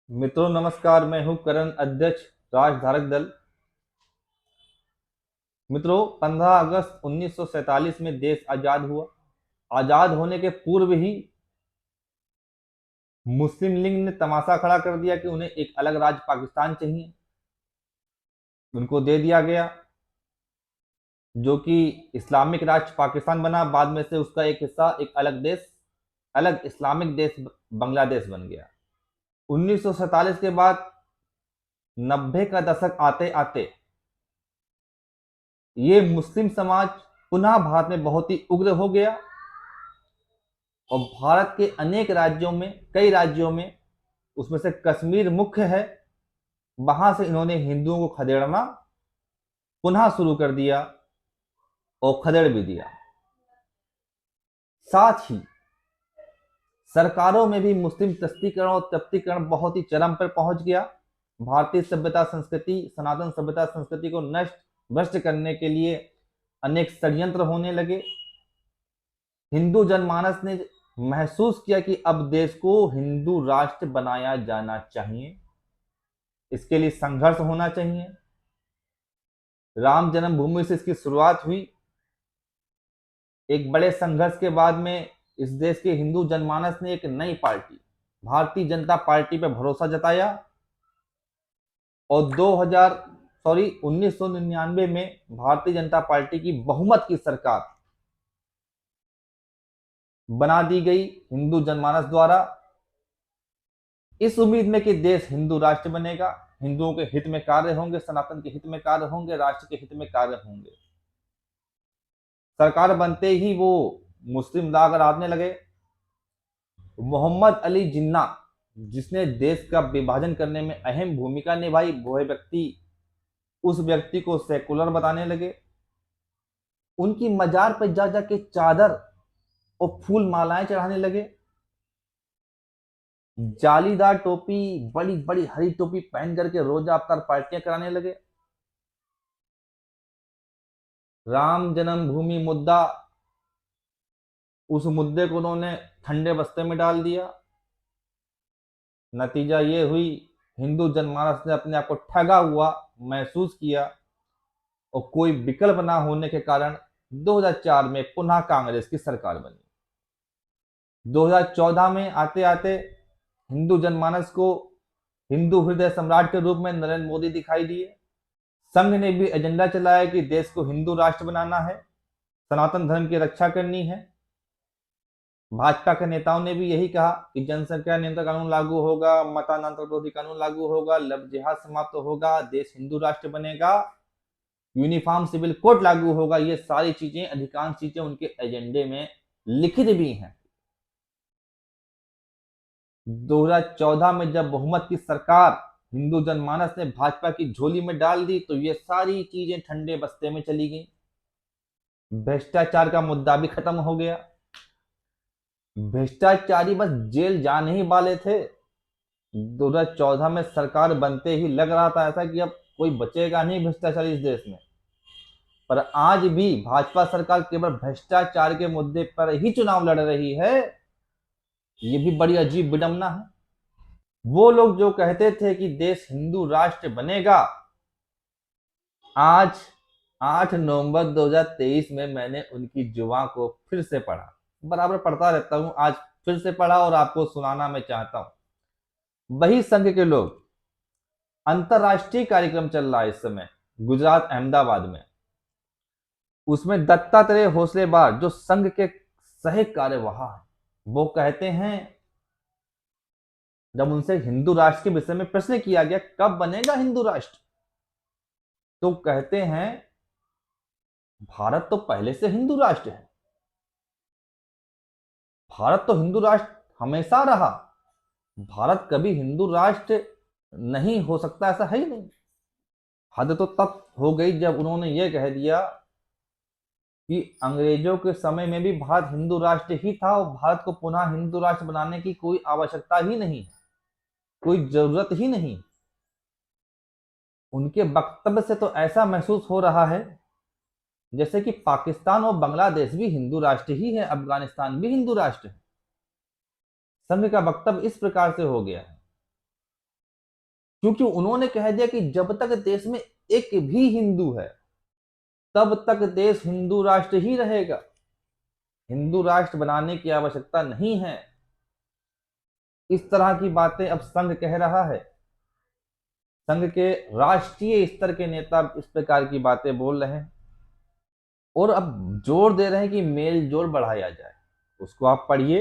मित्रों नमस्कार। मैं हूं करण, अध्यक्ष राजधारक दल। मित्रों 15 अगस्त 1947 में देश आजाद हुआ। आजाद होने के पूर्व ही मुस्लिम लीग ने तमाशा खड़ा कर दिया कि उन्हें एक अलग राज्य पाकिस्तान चाहिए। उनको दे दिया गया, जो कि इस्लामिक राष्ट्र पाकिस्तान बना। बाद में से उसका एक हिस्सा एक अलग देश, अलग इस्लामिक देश बांग्लादेश बन गया। 1947 के बाद 90 का दशक आते आते ये मुस्लिम समाज पुनः भारत में बहुत ही उग्र हो गया और भारत के अनेक राज्यों में, कई राज्यों में, उसमें से कश्मीर मुख्य है, वहां से इन्होंने हिंदुओं को खदेड़ना पुनः शुरू कर दिया और खदेड़ भी दिया। साथ ही सरकारों में भी मुस्लिम तस्तीकरण और तफ्तीकरण बहुत ही चरम पर पहुंच गया। भारतीय सभ्यता संस्कृति, सनातन सभ्यता संस्कृति को नष्ट भ्रष्ट करने के लिए अनेक षड्यंत्र होने लगे। हिंदू जनमानस ने महसूस किया कि अब देश को हिंदू राष्ट्र बनाया जाना चाहिए, इसके लिए संघर्ष होना चाहिए। राम जन्मभूमि से इसकी शुरुआत हुई। एक बड़े संघर्ष के बाद में इस देश के हिंदू जनमानस ने एक नई पार्टी, भारतीय जनता पार्टी पर भरोसा जताया और 1999 में भारतीय जनता पार्टी की बहुमत की सरकार बना दी गई हिंदू जनमानस द्वारा, इस उम्मीद में कि देश हिंदू राष्ट्र बनेगा, हिंदुओं के हित में कार्य होंगे, सनातन के हित में कार्य होंगे, राष्ट्र के हित में कार्य होंगे। सरकार बनते ही वो मुस्लिम दाग राधने लगे। मोहम्मद अली जिन्ना, जिसने देश का विभाजन करने में अहम भूमिका निभाई, वो व्यक्ति, उस व्यक्ति को सेकुलर बताने लगे। उनकी मजार पर जा जाके चादर और फूल मालाएं चढ़ाने लगे। जालीदार टोपी, बड़ी बड़ी हरी टोपी पहन करके रोजा अवतार पार्टियां कराने लगे। राम जन्मभूमि मुद्दा, उस मुद्दे को उन्होंने ठंडे बस्ते में डाल दिया। नतीजा ये हुई, हिंदू जनमानस ने अपने आप को ठगा हुआ महसूस किया और कोई विकल्प ना होने के कारण 2004 में पुनः कांग्रेस की सरकार बनी। 2014 में आते आते हिंदू जनमानस को हिंदू हृदय सम्राट के रूप में नरेंद्र मोदी दिखाई दिए। संघ ने भी एजेंडा चलाया कि देश को हिंदू राष्ट्र बनाना है, सनातन धर्म की रक्षा करनी है। भाजपा के नेताओं ने भी यही कहा कि जनसंख्या नियंत्रण कानून लागू होगा, मतांतर विरोधी कानून लागू होगा, लव जिहाद समाप्त होगा, देश हिंदू राष्ट्र बनेगा, यूनिफॉर्म सिविल कोड लागू होगा। ये सारी चीजें, अधिकांश चीजें उनके एजेंडे में लिखित भी हैं। 2014 में जब बहुमत की सरकार हिंदू जनमानस ने भाजपा की झोली में डाल दी तो ये सारी चीजें ठंडे बस्ते में चली गई। भ्रष्टाचार का मुद्दा भी खत्म हो गया। भ्रष्टाचारी बस जेल जाने ही वाले थे। 2014 में सरकार बनते ही लग रहा था ऐसा कि अब कोई बचेगा नहीं भ्रष्टाचारी इस देश में, पर आज भी भाजपा सरकार केवल भ्रष्टाचार के मुद्दे पर ही चुनाव लड़ रही है। ये भी बड़ी अजीब विडंबना है। वो लोग जो कहते थे कि देश हिंदू राष्ट्र बनेगा, आज 8 नवंबर 2023 में मैंने उनकी जुबान को फिर से पढ़ा। बराबर पढ़ता रहता हूं, आज फिर से पढ़ा और आपको सुनाना मैं चाहता हूं। वही संघ के लोग, अंतरराष्ट्रीय कार्यक्रम चल रहा है इस समय गुजरात अहमदाबाद में, उसमें दत्तात्रेय होसलेबार जो संघ के सह कार्यवाह है, वो कहते हैं, जब उनसे हिंदू राष्ट्र के विषय में प्रश्न किया गया कब बनेगा हिंदू राष्ट्र, तो कहते हैं भारत तो पहले से हिंदू राष्ट्र है, भारत तो हिंदू राष्ट्र हमेशा रहा, भारत कभी हिंदू राष्ट्र नहीं हो सकता, ऐसा है ही नहीं। हद तो तब हो गई जब उन्होंने ये कह दिया कि अंग्रेजों के समय में भी भारत हिंदू राष्ट्र ही था और भारत को पुनः हिंदू राष्ट्र बनाने की कोई आवश्यकता ही नहीं, कोई जरूरत ही नहीं। उनके वक्तव्य से तो ऐसा महसूस हो रहा है जैसे कि पाकिस्तान और बांग्लादेश भी हिंदू राष्ट्र ही है, अफगानिस्तान भी हिंदू राष्ट्र है। संघ का वक्तव्य इस प्रकार से हो गया है। क्योंकि उन्होंने कह दिया कि जब तक देश में एक भी हिंदू है तब तक देश हिंदू राष्ट्र ही रहेगा, हिंदू राष्ट्र बनाने की आवश्यकता नहीं है। इस तरह की बातें अब संघ कह रहा है। संघ के राष्ट्रीय स्तर के नेता इस प्रकार की बातें बोल रहे हैं और अब जोर दे रहे हैं कि मेल जोल बढ़ाया जाए। उसको आप पढ़िए,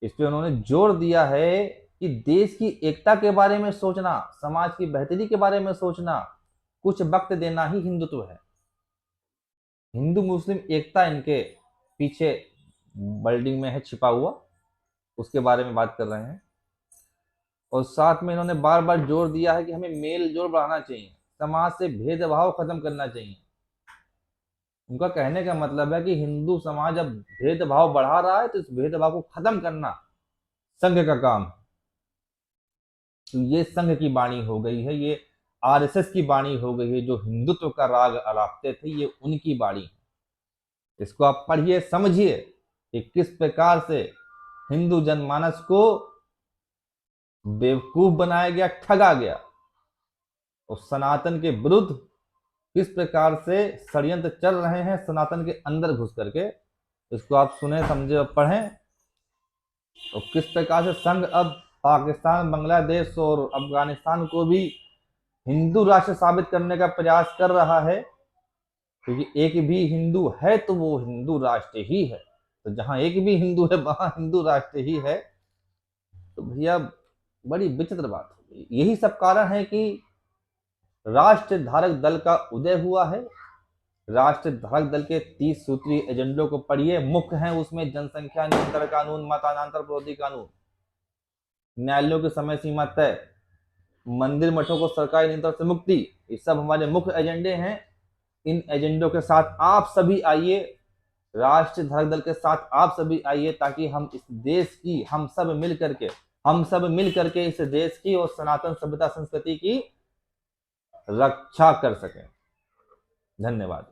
इस पे उन्होंने जोर दिया है कि देश की एकता के बारे में सोचना, समाज की बेहतरी के बारे में सोचना, कुछ वक्त देना ही हिंदुत्व है। हिंदू मुस्लिम एकता इनके पीछे बिल्डिंग में है छिपा हुआ, उसके बारे में बात कर रहे हैं। और साथ में इन्होंने बार बार जोर दिया है कि हमें मेल जोल बढ़ाना चाहिए, समाज से भेदभाव खत्म करना चाहिए। उनका कहने का मतलब है कि हिंदू समाज अब भेदभाव बढ़ा रहा है तो इस भेदभाव को खत्म करना संघ का काम है। तो ये संघ की वाणी हो गई है, ये आरएसएस की वाणी हो गई है। जो हिंदुत्व का राग अलापते थे ये उनकी वाणी है। इसको आप पढ़िए, समझिए कि किस प्रकार से हिंदू जनमानस को बेवकूफ बनाया गया, ठगा गया, और सनातन के विरुद्ध किस प्रकार से षड्यंत्र चल रहे हैं सनातन के अंदर घुस करके। इसको आप सुने, समझे और पढ़ें। तो किस प्रकार से संघ अब पाकिस्तान, बांग्लादेश और अफगानिस्तान को भी हिंदू राष्ट्र साबित करने का प्रयास कर रहा है, क्योंकि एक भी हिंदू है तो वो हिंदू राष्ट्र ही है। तो जहां एक भी हिंदू है वहां हिंदू राष्ट्र ही है। तो भैया बड़ी विचित्र बात हो गई। यही सब कारण है कि राष्ट्र धारक दल का उदय हुआ है। राष्ट्र धारक दल के 30 सूत्रीय एजेंडों को पढ़िए। मुख्य है उसमें जनसंख्या नियंत्रण कानून, मतांतर विरोधी कानून, न्यायालयों की समय सीमा तय, मंदिर मठों को सरकारी नियंत्रण से मुक्ति, ये सब हमारे मुख्य एजेंडे हैं। इन एजेंडों के साथ आप सभी आइए, राष्ट्र धारक दल के साथ आप सभी आइए, ताकि हम इस देश की, हम सब मिल करके इस देश की और सनातन सभ्यता संस्कृति की रक्षा कर सकें। धन्यवाद।